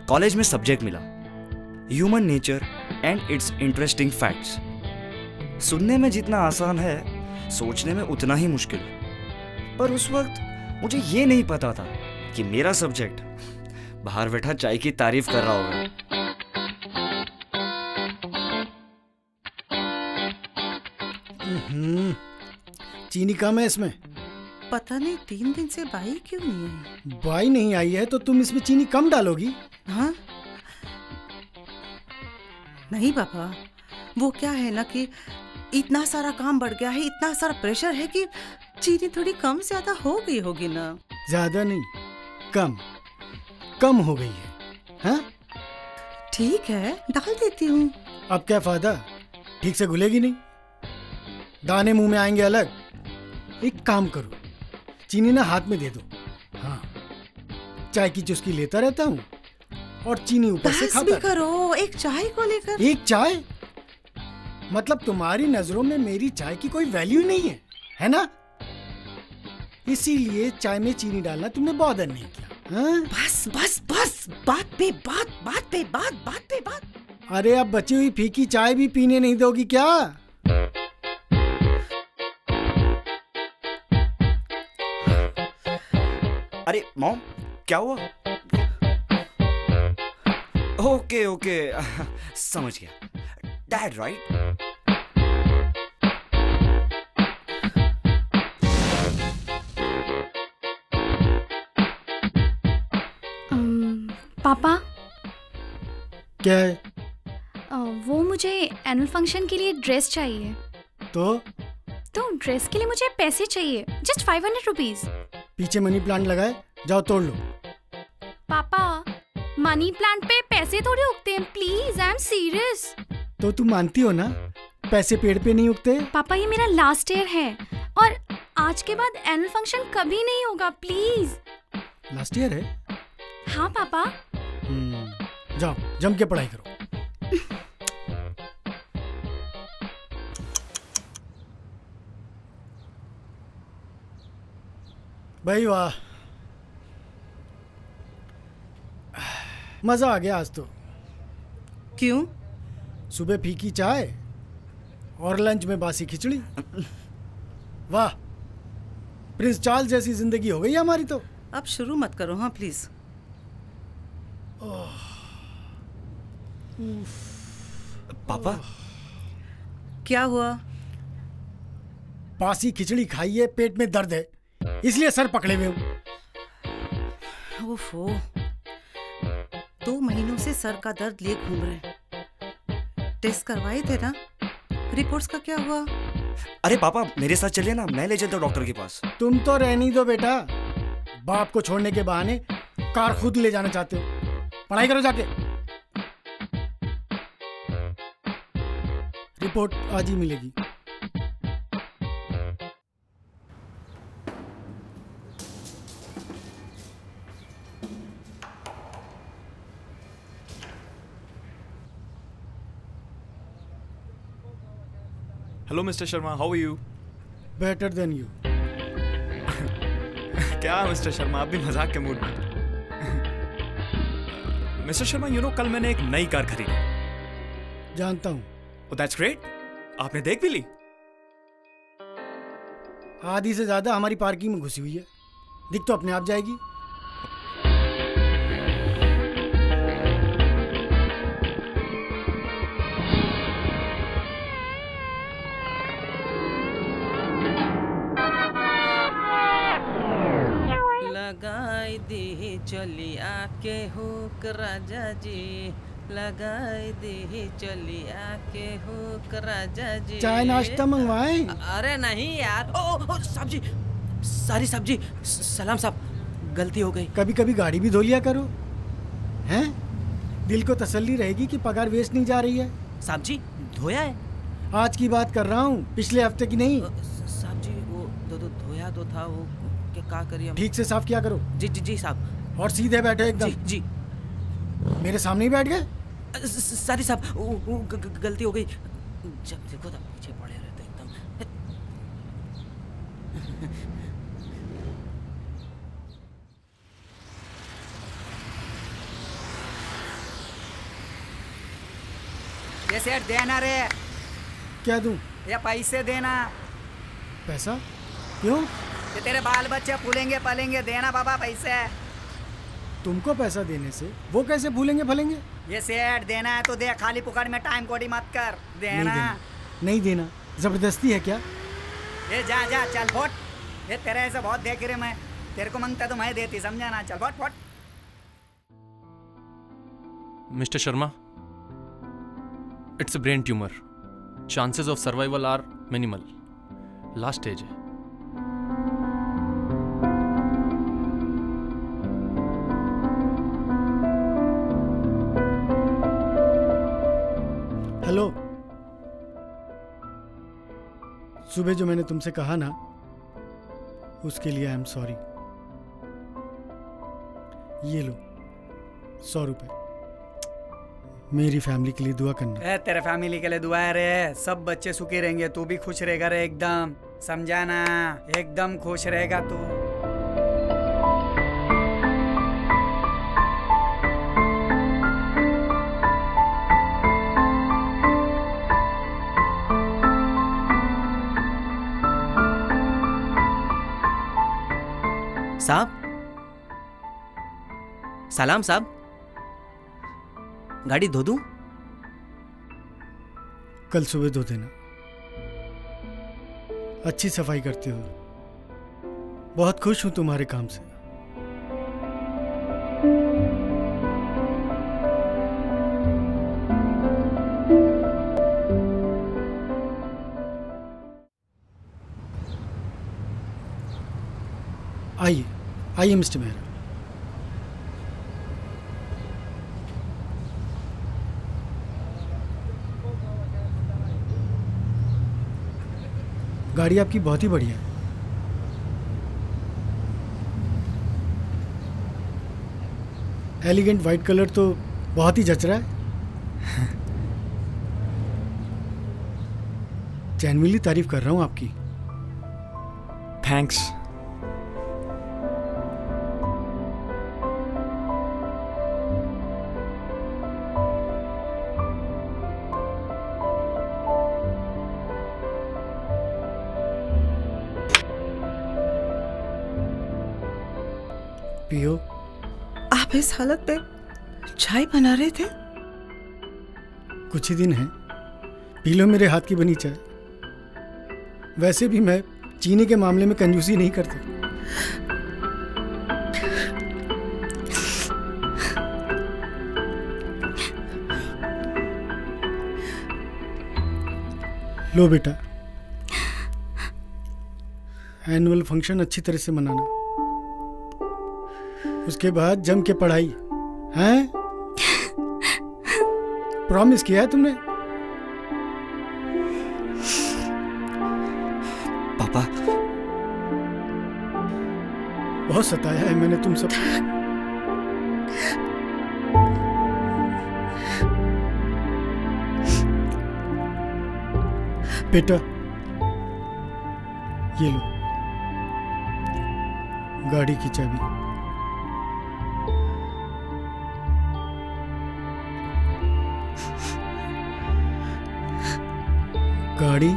College में subject मिला, human nature and it's interesting facts. सुनने में जितना आसान है, सोचने में उतना ही मुश्किल। पर उस वक्त मुझे ये नहीं पता था कि मेरा सब्जेक्ट बाहर बैठा चाय की तारीफ कर रहा होगा। चीनी कम है इसमें। पता नहीं 3 दिन से बाई क्यों नहीं आई। बाई नहीं आई है तो तुम इसमें चीनी कम डालोगी? हाँ नहीं पापा, वो क्या है ना कि इतना सारा काम बढ़ गया है, इतना सारा प्रेशर है कि चीनी थोड़ी कम ज्यादा हो गई होगी ना। ज्यादा नहीं, कम हो गई है। हाँ ठीक है, डाल देती हूँ। अब क्या फायदा, ठीक से घुलेगी नहीं, दाने मुंह में आएंगे अलग। एक काम करो, चीनी ना हाथ में दे दो। हाँ, चाय की चुस्की लेता रहता हूँ और चीनी ऊपर से खाता। भी करो, एक चाय को लेकर। एक चाय? मतलब तुम्हारी नजरों में मेरी चाय की कोई वैल्यू नहीं है ना? इसीलिए चाय में चीनी डालना तुमने बॉदर नहीं किया। हाँ? बस बस बस, बात पे बात, बात पे बात, बात पे बात। अरे अब बची हुई फीकी चाय भी पीने नहीं दोगी क्या? अरे मॉम, क्या हुआ? ओके ओके, समझ गया। Dad right? पापा, क्या है? वो मुझे एनुअल फंक्शन के लिए ड्रेस चाहिए। तो ड्रेस के लिए मुझे पैसे चाहिए, जस्ट 500 रुपीज। पीछे मनी प्लांट लगाए, जाओ तोड़ लो। पापा, मनी प्लांट पे पैसे थोड़ी उगते हैं, प्लीज, आई एम सीरियस। तो तुम मानती हो ना, पैसे पेड़ पे नहीं उगते? पापा, ये मेरा लास्ट ईयर है और आज के बाद एनुअल फंक्शन कभी नहीं होगा, प्लीज। लास्ट ईयर है? हाँ पापा। जाओ जम के पढ़ाई करो। भाई वाह, मजा आ गया आज तो। क्यों? सुबह फीकी चाय और लंच में बासी खिचड़ी। वाह, प्रिंस चार्ल्स जैसी जिंदगी हो गई हमारी तो। अब शुरू मत करो, हाँ प्लीज। पापा, क्या हुआ? बासी खिचड़ी खाई है, पेट में दर्द है, इसलिए सर पकड़े हुए हूँ। ओफो, 2 महीनों से सर का दर्द लिए घूम रहे हैं। टेस्ट करवाए थे ना? रिपोर्ट्स का क्या हुआ? अरे पापा, मेरे साथ चलिए ना, मैं ले चलता हूँ डॉक्टर के पास। तुम तो रहने दो बेटा, बाप को छोड़ने के बहाने कार खुद ले जाना चाहते हो। पढ़ाई करो जाके। रिपोर्ट आज ही मिलेगी। Hello mister Sharma, how are you? Better than you. क्या मिस्टर शर्मा, आप भी मजाक के मूड में? मिस्टर शर्मा, यू नो, कल मैंने एक नई कार खरीदी। जानता हूँ। ओह दैट्स ग्रेट, आपने देख भी ली? आधी से ज्यादा हमारी पार्किंग में घुसी हुई है, दिख तो अपने आप जाएगी। लगाई दी चलिया के हुक राजा जी, लगाई दी चलिया के हुक राजा जी। चाय नाश्ता मंगवाएं? अरे नहीं यार। ओ साहब जी, सारी साहब जी, सलाम साहब, गलती हो गई। कभी कभी गाड़ी भी धो लिया करो, हैं? दिल को तसल्ली रहेगी कि पगार वेस्ट नहीं जा रही है। साहब जी, धोया है? आज की बात कर रहा हूँ, पिछले हफ्ते की नहीं। साहब जी, वो धोया तो था, वो क्या करिए? ठीक से साफ किया करो। जी जी जी साहब। और सीधे बैठे एकदम। जी जी। मेरे सामने ही बैठ गए? सारी साहब, गलती हो गई। जब देखो तब पीछे पड़े रहते एकदम। ये सेठ देना रे, क्या दूं? ये पैसे देना। पैसा? क्यों? ये तेरे बाल बच्चे फूलेंगे पलेंगे, देना बाबा पैसे। तुमको पैसा देने से वो कैसे भूलेंगे फलेंगे? ये सेठ देना है तो दे, खाली पुकार में टाइम कोडी मत कर। देना नहीं देना। जबरदस्ती है क्या? ये जा जा चल फोट। ये तेरे ऐसे बहुत देख रहे, मैं तेरे को मांगता तो मैं देती, समझा ना? चल फोट फोट। Mister Sharma, it's a brain tumour. Chances of survival are minimal. Last stage है। हेलो, सुबह जो मैंने तुमसे कहा ना, उसके लिए आई एम सॉरी। ये लो 100 रुपए, मेरी फैमिली के लिए दुआ करना। ए, तेरे फैमिली के लिए दुआ है रे। सब बच्चे सुखी रहेंगे, तू भी खुश रहेगा रे एकदम, समझा ना? एकदम खुश रहेगा तू। साहब, सलाम साहब, गाड़ी धो दूं? कल सुबह धो देना। अच्छी सफाई करते हो, बहुत खुश हूं तुम्हारे काम से। आइए आइए मिस्टर मेहरा। गाड़ी आपकी बहुत ही बढ़िया है। एलिगेंट वाइट कलर तो बहुत ही जच रहा है। जेन्युइनली तारीफ कर रहा हूं आपकी। थैंक्स। पियो। आप इस हालत में चाय बना रहे थे? कुछ ही दिन है, पी लो मेरे हाथ की बनी चाय। वैसे भी मैं चीनी के मामले में कंजूसी नहीं करता। लो बेटा, एनुअल फंक्शन अच्छी तरह से मनाना, उसके बाद जम के पढ़ाई। हैं? प्रॉमिस किया है तुमने? पापा, बहुत सताया है मैंने तुम सब। बेटा, ये लो गाड़ी की चाबी। गाड़ी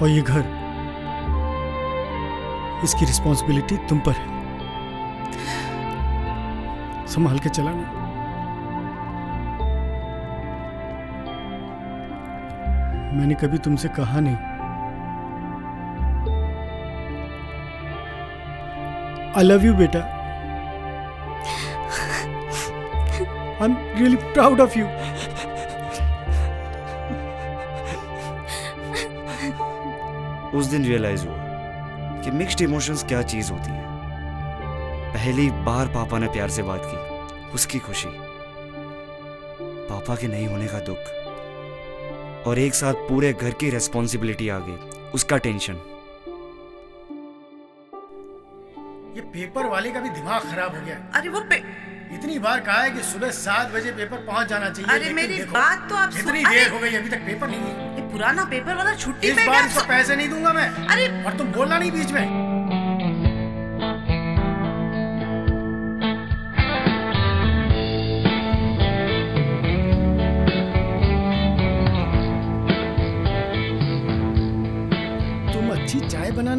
और ये घर, इसकी रिस्पॉन्सिबिलिटी तुम पर है। संभाल के चलाना। मैंने कभी तुमसे कहा नहीं, आई लव यू बेटा। I am really proud of you. उस दिन रियलाइज हुआ कि मिक्स्ड इमोशंस क्या चीज होती है। पहली बार पापा ने प्यार से बात की, उसकी खुशी, पापा के नहीं होने का दुख, और एक साथ पूरे घर की रेस्पॉन्सिबिलिटी आ गई, उसका टेंशन। ये पेपर वाले का भी दिमाग खराब हो गया। अरे वो इतनी बार कहा है कि सुबह 7 बजे पेपर पहुंच जाना चाहिए। अरे मेरी बात तो आप इतनी देर हो गई, अभी तक पेपर नहीं है। ये पुराना पेपर वाला छुट्टी पे इस बार इसको पैसे नहीं दूंगा मैं। अरे और तुम बोलना नहीं बीच में।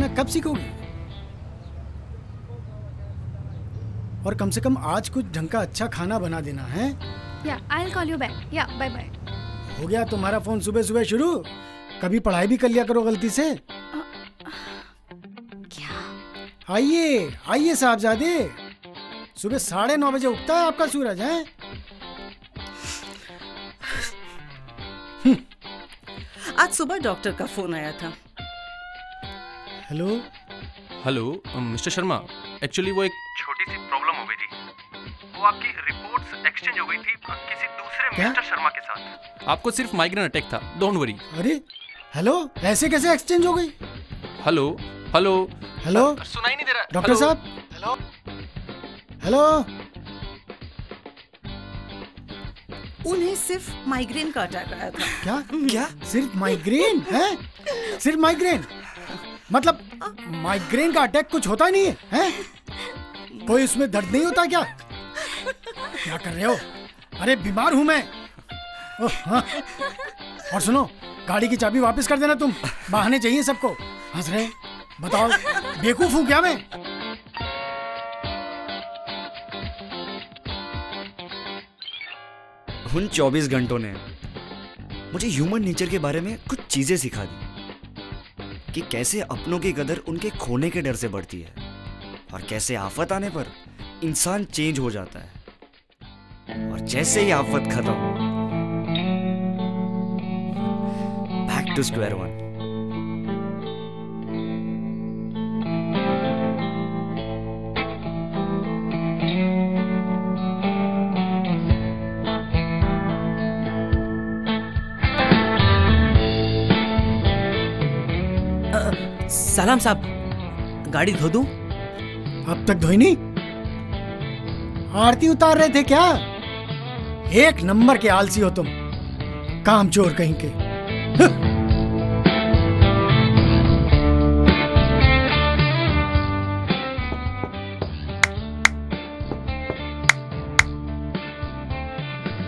बनाना कब सीखोगी? और कम से कम आज कुछ ढंग का अच्छा खाना बना देना है। या I will call you back. या बाय बाय। हो गया तुम्हारा फोन सुबह सुबह शुरू। कभी पढ़ाई भी कर लिया करो गलती से। क्या? आइए आइए साहबजादे, सुबह 9:30 बजे उगता है आपका सूरज है। आज सुबह डॉक्टर का फोन आया था। Hello hello mister Sharma, actually वो एक छोटी सी प्रॉब्लम हो गई थी। वो आपकी रिपोर्ट्स एक्सचेंज हो गई थी किसी दूसरे क्या? मिस्टर शर्मा के साथ। आपको सिर्फ माइग्रेन अटैक था, डोंट वरी। अरे हेलो, ऐसे कैसे एक्सचेंज हो गई? हेलो हेलो हेलो सुनाई नहीं दे रहा। डॉक्टर साहब, हेलो हेलो। उन्हें सिर्फ माइग्रेन का अटैक आया था। क्या क्या सिर्फ माइग्रेन है? सिर्फ माइग्रेन? मतलब माइग्रेन का अटैक कुछ होता ही नहीं है? कोई उसमें दर्द नहीं होता क्या? क्या कर रहे हो? अरे बीमार हूं मैं। ओह, हाँ। और सुनो, गाड़ी की चाबी वापस कर देना तुम। बहाने चाहिए सबको। हंस रहे? बताओ बेवकूफ हूं क्या मैं? उन 24 घंटों ने मुझे ह्यूमन नेचर के बारे में कुछ चीजें सिखा दी कि कैसे अपनों की कदर उनके खोने के डर से बढ़ती है और कैसे आफत आने पर इंसान चेंज हो जाता है और जैसे ही आफत खत्म, बैक टू स्क्वायर वन। सलाम साहब, गाड़ी धो दूं? अब तक धोई नहीं? आरती उतार रहे थे क्या? एक नंबर के आलसी हो तुम, काम चोर कहीं के।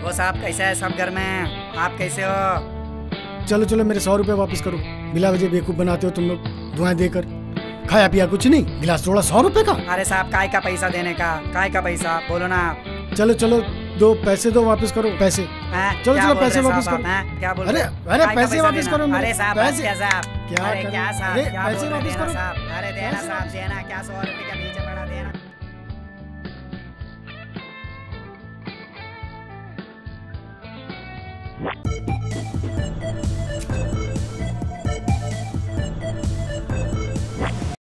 वो साहब कैसा है सब घर में? आप कैसे हो? चलो चलो मेरे 100 रुपए वापस करो। बिला वजह बेवकूफ बनाते हो तुम लोग, दुआएं देकर। खाया पिया कुछ नहीं, गिलास थोड़ा 100 रुपए का। अरे साहब काय का पैसा देने का? काय का पैसा बोलो ना आप। चलो चलो दो पैसे दो, वापस करो पैसे। चलो क्या चलो बोल पैसे रहे वापस साहब करो। आप? क्या बोल अरे रहे? अरे काय का पैसे पैसा वापस देना? करो मेरे। अरे साहब पैसे क्या साहब? क्या अरे कर क्या रहे हो? साहब? अरे क्या पैसे बोल रहे वापस देना करो। साहब? अरे देना पैसे साहब, वापस देना। क्या 100 रुपए का पीछे पड़ा देना।